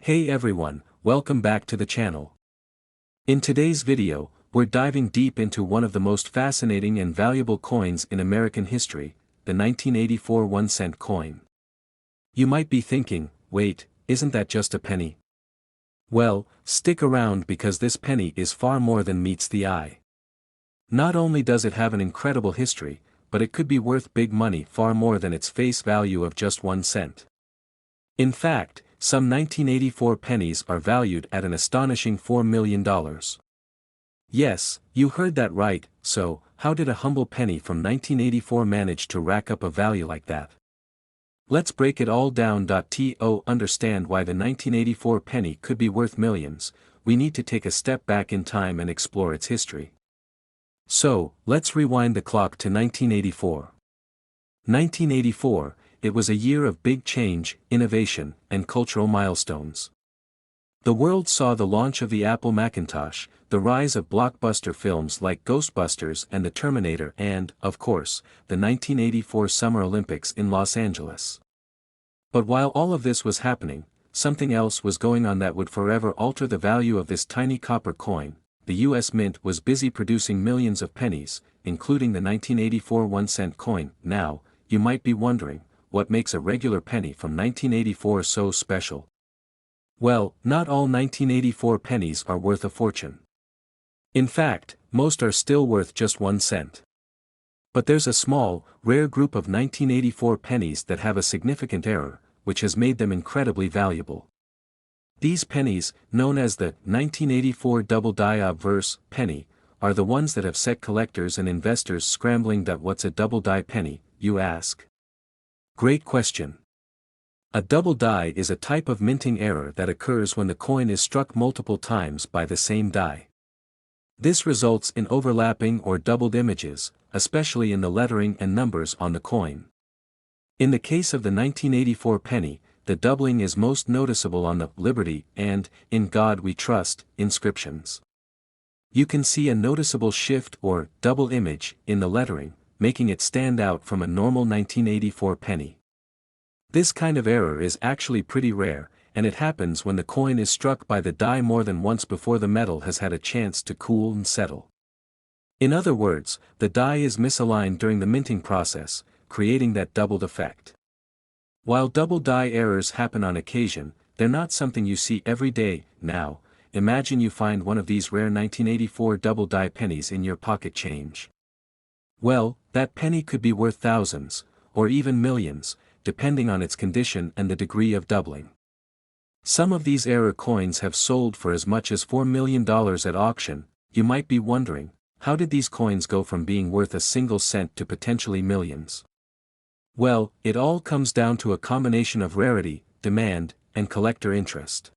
Hey everyone, welcome back to the channel. In today's video, we're diving deep into one of the most fascinating and valuable coins in American history, the 1984 1-cent coin. You might be thinking, wait, isn't that just a penny? Well, stick around because this penny is far more than meets the eye. Not only does it have an incredible history, but it could be worth big money far more than its face value of just 1 cent. In fact, some 1984 pennies are valued at an astonishing $4 million. Yes, you heard that right, so, how did a humble penny from 1984 manage to rack up a value like that? Let's break it all down. To understand why the 1984 penny could be worth millions, we need to take a step back in time and explore its history. So, let's rewind the clock to 1984. 1984, it was a year of big change, innovation, and cultural milestones. The world saw the launch of the Apple Macintosh, the rise of blockbuster films like Ghostbusters and The Terminator and, of course, the 1984 Summer Olympics in Los Angeles. But while all of this was happening, something else was going on that would forever alter the value of this tiny copper coin. The U.S. Mint was busy producing millions of pennies, including the 1984 1-cent coin. Now, you might be wondering, what makes a regular penny from 1984 so special? Well, not all 1984 pennies are worth a fortune. In fact, most are still worth just 1 cent. But there's a small, rare group of 1984 pennies that have a significant error, which has made them incredibly valuable. These pennies, known as the 1984 double-die obverse penny, are the ones that have set collectors and investors scrambling. What's a double-die penny, you ask? Great question. A double die is a type of minting error that occurs when the coin is struck multiple times by the same die. This results in overlapping or doubled images, especially in the lettering and numbers on the coin. In the case of the 1984 penny, the doubling is most noticeable on the Liberty and In God We Trust inscriptions. You can see a noticeable shift or double image in the lettering, making it stand out from a normal 1984 penny. This kind of error is actually pretty rare, and it happens when the coin is struck by the die more than once before the metal has had a chance to cool and settle. In other words, the die is misaligned during the minting process, creating that doubled effect. While double die errors happen on occasion, they're not something you see every day. Now, imagine you find one of these rare 1984 double die pennies in your pocket change. Well, that penny could be worth thousands, or even millions, depending on its condition and the degree of doubling. Some of these error coins have sold for as much as $4 million at auction. You might be wondering, how did these coins go from being worth a single cent to potentially millions? Well, it all comes down to a combination of rarity, demand, and collector interest.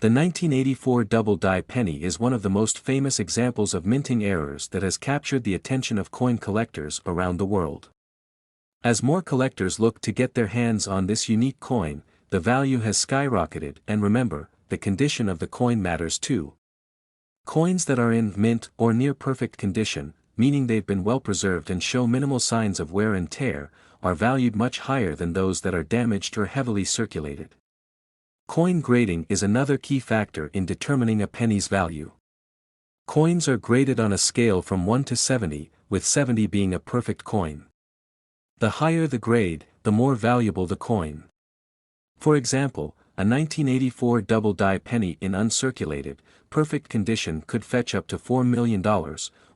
The 1984 double-die penny is one of the most famous examples of minting errors that has captured the attention of coin collectors around the world. As more collectors look to get their hands on this unique coin, the value has skyrocketed, and remember, the condition of the coin matters too. Coins that are in mint or near perfect condition, meaning they've been well preserved and show minimal signs of wear and tear, are valued much higher than those that are damaged or heavily circulated. Coin grading is another key factor in determining a penny's value. Coins are graded on a scale from 1 to 70, with 70 being a perfect coin. The higher the grade, the more valuable the coin. For example, a 1984 double-die penny in uncirculated, perfect condition could fetch up to $4 million,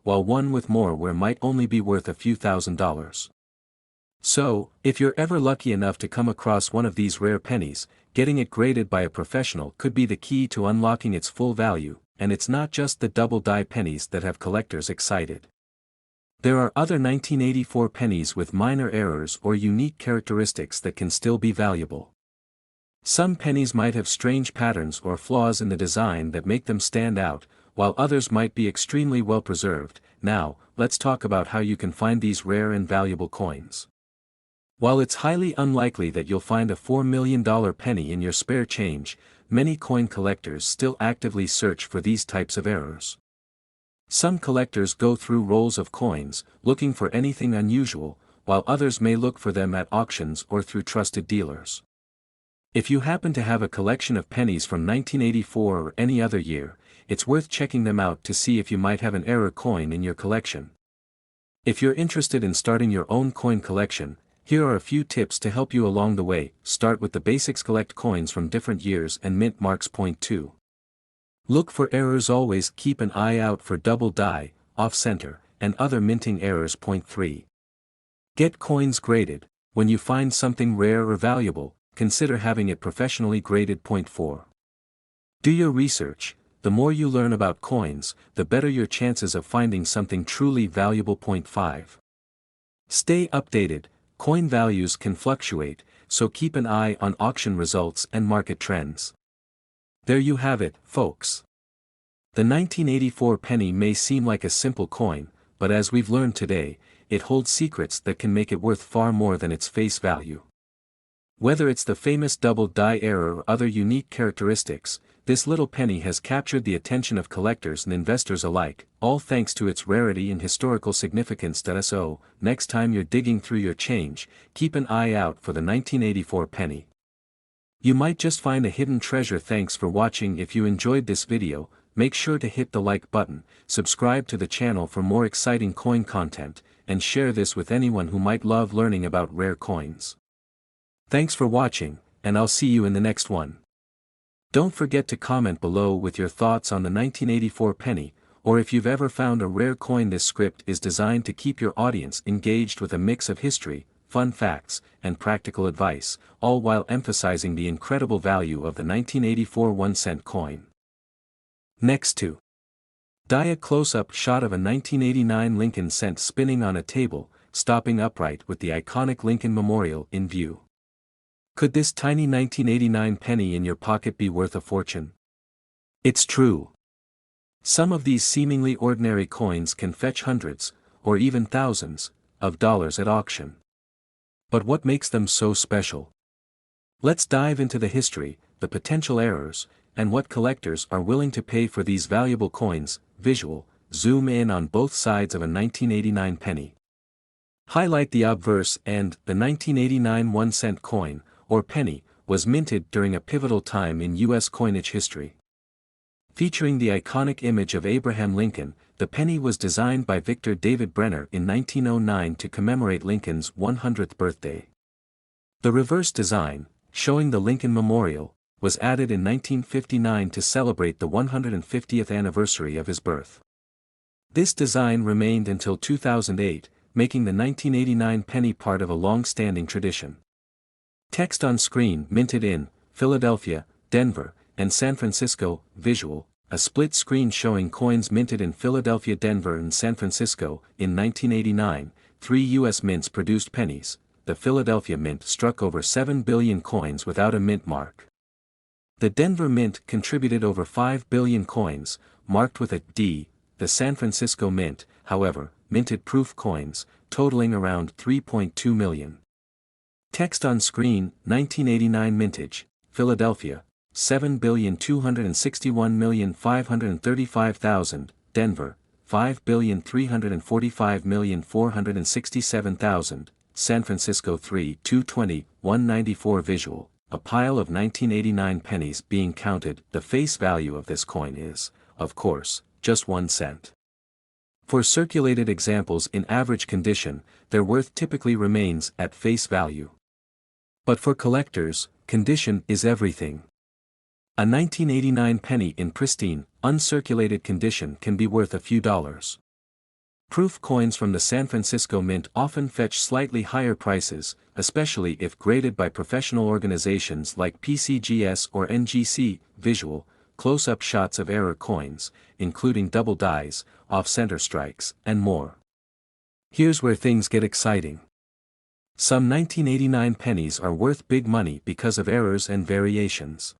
while one with more wear might only be worth a few $1,000s. So, if you're ever lucky enough to come across one of these rare pennies, getting it graded by a professional could be the key to unlocking its full value, and it's not just the double-die pennies that have collectors excited. There are other 1984 pennies with minor errors or unique characteristics that can still be valuable. Some pennies might have strange patterns or flaws in the design that make them stand out, while others might be extremely well preserved. Now, let's talk about how you can find these rare and valuable coins. While it's highly unlikely that you'll find a $4 million penny in your spare change, many coin collectors still actively search for these types of errors. Some collectors go through rolls of coins, looking for anything unusual, while others may look for them at auctions or through trusted dealers. If you happen to have a collection of pennies from 1984 or any other year, it's worth checking them out to see if you might have an error coin in your collection. If you're interested in starting your own coin collection, here are a few tips to help you along the way. Start with the basics. Collect coins from different years and mint marks. Point 2. Look for errors. Always keep an eye out for double die, off-center, and other minting errors. Point 3. Get coins graded. When you find something rare or valuable, consider having it professionally graded. Point 4. Do your research. The more you learn about coins, the better your chances of finding something truly valuable. Point 5. Stay updated. Coin values can fluctuate, so keep an eye on auction results and market trends. There you have it, folks. The 1984 penny may seem like a simple coin, but as we've learned today, it holds secrets that can make it worth far more than its face value. Whether it's the famous double die error or other unique characteristics, this little penny has captured the attention of collectors and investors alike, all thanks to its rarity and historical significance. So, next time you're digging through your change, keep an eye out for the 1984 penny. You might just find a hidden treasure. Thanks for watching. If you enjoyed this video, make sure to hit the like button, subscribe to the channel for more exciting coin content, and share this with anyone who might love learning about rare coins. Thanks for watching, and I'll see you in the next one. Don't forget to comment below with your thoughts on the 1984 penny, or if you've ever found a rare coin. This script is designed to keep your audience engaged with a mix of history, fun facts, and practical advice, all while emphasizing the incredible value of the 1984 1-cent coin. Next to die, a close-up shot of a 1989 Lincoln cent spinning on a table, stopping upright with the iconic Lincoln Memorial in view. Could this tiny 1989 penny in your pocket be worth a fortune? It's true. Some of these seemingly ordinary coins can fetch hundreds, or even thousands, of dollars at auction. But what makes them so special? Let's dive into the history, the potential errors, and what collectors are willing to pay for these valuable coins. Visual, zoom in on both sides of a 1989 penny. Highlight the obverse end. The 1989 1-cent coin, or penny, was minted during a pivotal time in U.S. coinage history. Featuring the iconic image of Abraham Lincoln, the penny was designed by Victor David Brenner in 1909 to commemorate Lincoln's 100th birthday. The reverse design, showing the Lincoln Memorial, was added in 1959 to celebrate the 150th anniversary of his birth. This design remained until 2008, making the 1989 penny part of a long-standing tradition. Text on screen. Minted in Philadelphia, Denver, and San Francisco. Visual, a split screen showing coins minted in Philadelphia, Denver, and San Francisco. In 1989, 3 U.S. mints produced pennies. The Philadelphia Mint struck over 7 billion coins without a mint mark. The Denver Mint contributed over 5 billion coins, marked with a D. The San Francisco Mint, however, minted proof coins, totaling around 3.2 million. Text on screen. 1989 mintage, Philadelphia, 7,261,535,000, Denver, 5,345,467,000, San Francisco 3,220,194. Visual, a pile of 1989 pennies being counted. The face value of this coin is, of course, just 1 cent. For circulated examples in average condition, their worth typically remains at face value. But for collectors, condition is everything. A 1989 penny in pristine, uncirculated condition can be worth a few dollars. Proof coins from the San Francisco Mint often fetch slightly higher prices, especially if graded by professional organizations like PCGS or NGC. Visual, close-up shots of error coins, including double dies, off-center strikes, and more. Here's where things get exciting. Some 1989 pennies are worth big money because of errors and variations.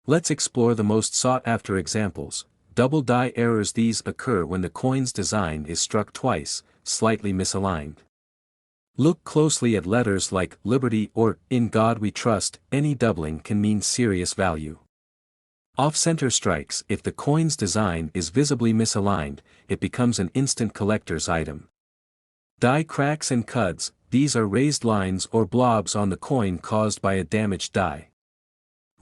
Let's explore the most sought-after examples. Double die errors. These occur when the coin's design is struck twice, slightly misaligned. Look closely at letters like Liberty or In God We Trust. Any doubling can mean serious value. Off-center strikes. If the coin's design is visibly misaligned, it becomes an instant collector's item. Die cracks and cuds. These are raised lines or blobs on the coin caused by a damaged die.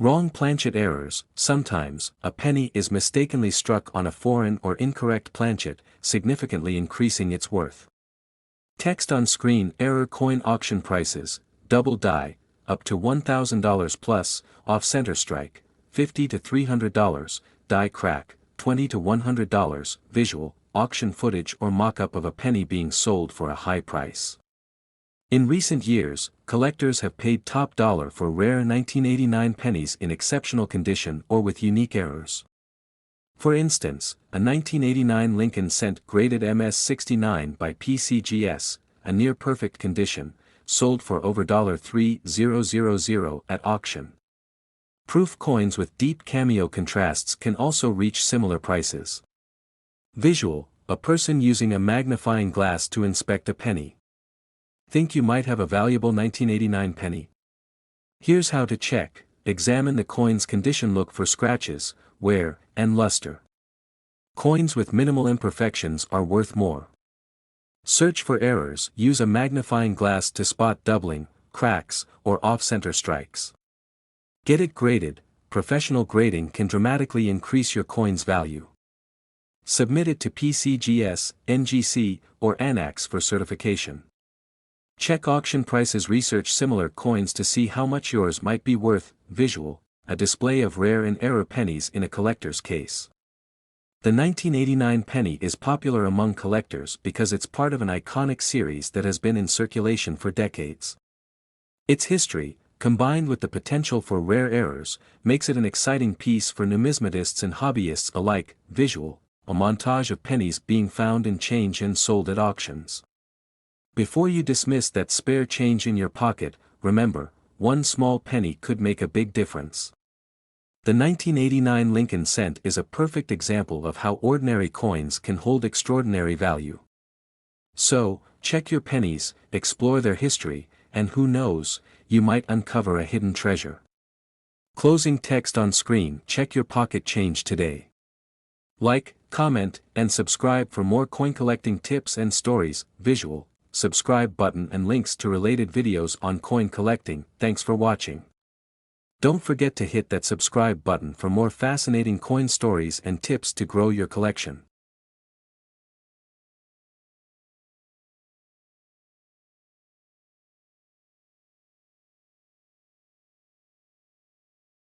Wrong planchet errors. Sometimes, a penny is mistakenly struck on a foreign or incorrect planchet, significantly increasing its worth. Text on screen. Error. Coin auction prices, double die, up to $1,000 plus, off-center strike, $50 to $300, die crack, $20 to $100, visual, auction footage or mock-up of a penny being sold for a high price. In recent years, collectors have paid top dollar for rare 1989 pennies in exceptional condition or with unique errors. For instance, a 1989 Lincoln cent graded MS-69 by PCGS, a near-perfect condition, sold for over $3,000 at auction. Proof coins with deep cameo contrasts can also reach similar prices. Visual, a person using a magnifying glass to inspect a penny. Think you might have a valuable 1989 penny? Here's how to check. Examine the coin's condition. Look for scratches, wear, and luster. Coins with minimal imperfections are worth more. Search for errors. Use a magnifying glass to spot doubling, cracks, or off-center strikes. Get it graded. Professional grading can dramatically increase your coin's value. Submit it to PCGS, NGC, or ANAX for certification. Check auction prices. Research similar coins to see how much yours might be worth. Visual, a display of rare and error pennies in a collector's case. The 1989 penny is popular among collectors because it's part of an iconic series that has been in circulation for decades. Its history, combined with the potential for rare errors, makes it an exciting piece for numismatists and hobbyists alike. Visual, a montage of pennies being found in change and sold at auctions. Before you dismiss that spare change in your pocket, remember, one small penny could make a big difference. The 1989 Lincoln cent is a perfect example of how ordinary coins can hold extraordinary value. So, check your pennies, explore their history, and who knows, you might uncover a hidden treasure. Closing text on screen. Check your pocket change today. Like, comment, and subscribe for more coin collecting tips and stories. Visual, subscribe button and links to related videos on coin collecting. Thanks for watching. Don't forget to hit that subscribe button for more fascinating coin stories and tips to grow your collection.